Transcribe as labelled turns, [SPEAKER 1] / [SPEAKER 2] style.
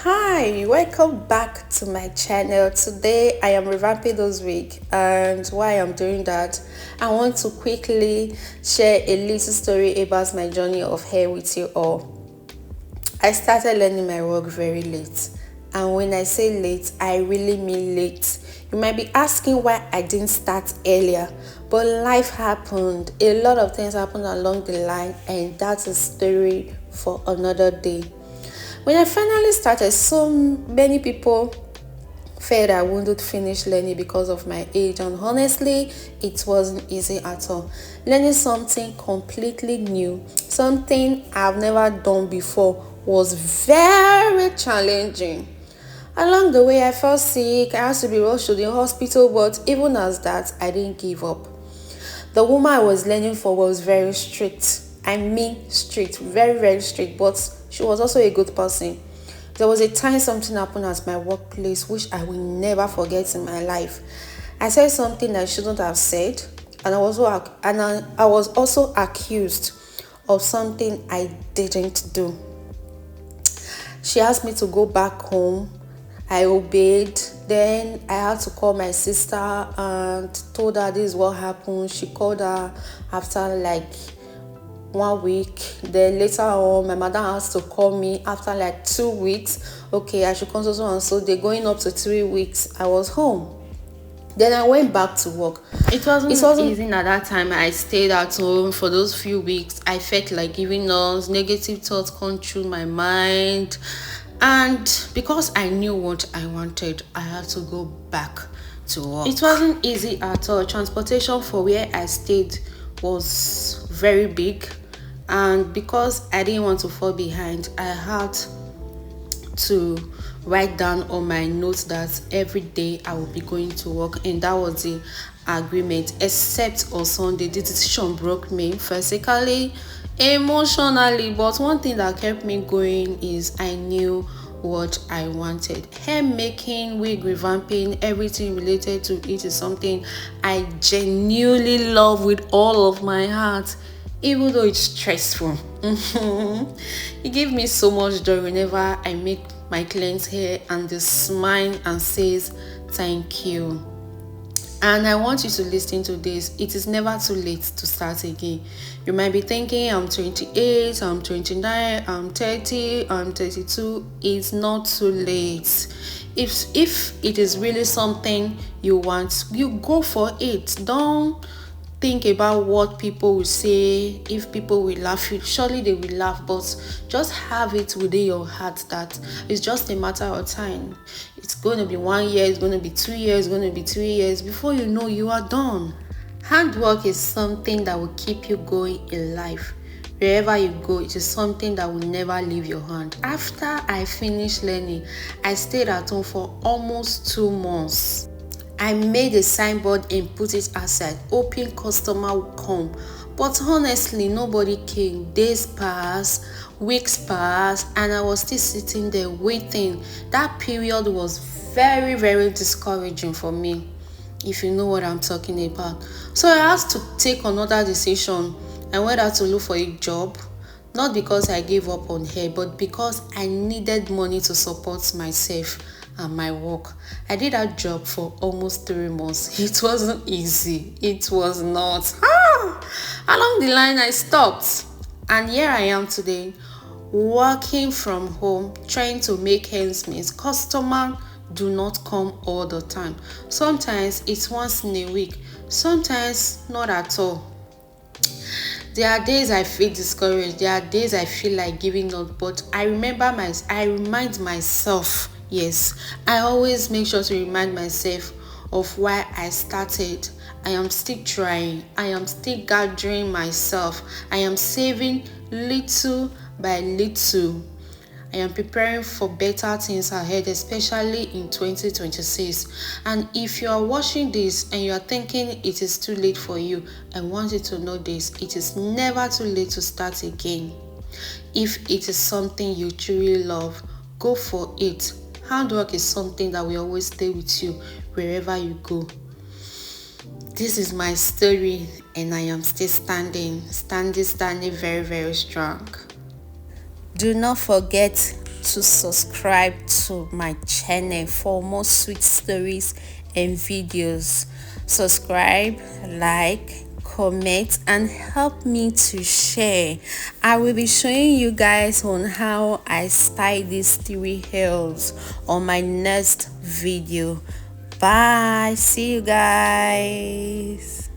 [SPEAKER 1] Hi, welcome back to my channel. Today I am revamping this week, and while I'm doing that, I want to quickly share a little story about my journey of hair with you all. I started learning my work very late, and when I say late, I really mean late. You might be asking why I didn't start earlier, but life happened. A lot of things happened along the line, and that's a story for another day. When I finally started, so many people felt I wouldn't finish learning because of my age, and honestly, it wasn't easy at all. Learning something completely new, something I've never done before, was very challenging. Along the way, I felt sick. I had to be rushed to the hospital, but even as that, I didn't give up. The woman I was learning for was very strict. I mean, strict, very, very strict, but she was also a good person. There was a time something happened at my workplace which I will never forget in my life. I said something I shouldn't have said, and I was also accused of something I didn't do. She asked me to go back home. I obeyed. Then I had to call my sister and told her this is what happened. She called her after like 1 week. Then later on, my mother has to call me after like 2 weeks. Okay, I should come so and so. They're going up to 3 weeks. I was home. Then I went back to work. It wasn't easy at that time. I stayed at home for those few weeks. I felt like giving up. Negative thoughts come through my mind. And because I knew what I wanted, I had to go back to work. It wasn't easy at all. Transportation for where I stayed was very big. And because I didn't want to fall behind, I had to write down on my notes that every day I will be going to work, and that was the agreement. Except on Sunday, the decision broke me physically, emotionally, but one thing that kept me going is I knew what I wanted. Hair making, wig revamping, everything related to it is something I genuinely love with all of my heart, even though it's stressful. It gives me so much joy whenever I make my clients hair and they smile and says thank you. And I want you to listen to this. It is never too late to start again. You might be thinking, I'm 28, I'm 29, I'm 30, I'm 32. It's not too late. If it is really something you want, you go for it. Don't think about what people will say. If people will laugh, surely they will laugh, but just have it within your heart that it's just a matter of time. It's going to be 1 year, it's going to be 2 years, it's going to be 3 years. Before you know, you are done. Handwork is something that will keep you going in life. Wherever you go, it is something that will never leave your hand. After I finished learning, I stayed at home for almost 2 months. I made a signboard and put it outside, hoping customer would come. But honestly, nobody came. Days passed, weeks passed, and I was still sitting there waiting. That period was very, very discouraging for me, if you know what I'm talking about. So I had to take another decision. I went out to look for a job, not because I gave up on hair, but because I needed money to support myself and my work. I did that job for almost 3 months. It wasn't easy. It was not. Along the line, I stopped. And here I am today, working from home, trying to make ends meet. Customers do not come all the time. Sometimes it's once in a week. Sometimes not at all. There are days I feel discouraged. There are days I feel like giving up. But I remind myself. Yes, I always make sure to remind myself of why I started. I am still trying. I am still gathering myself. I am saving little by little. I am preparing for better things ahead, especially in 2026. And if you are watching this and you are thinking it is too late for you, I want you to know this. It is never too late to start again. If it is something you truly love, go for it. Handwork is something that will always stay with you wherever you go. This is my story, and I am still standing very, very strong. Do not forget, to subscribe to my channel for more sweet stories and videos. Subscribe, like, comment, and help me to share. I will be showing you guys on how I style these 3 hairs on my next video. Bye, see you guys.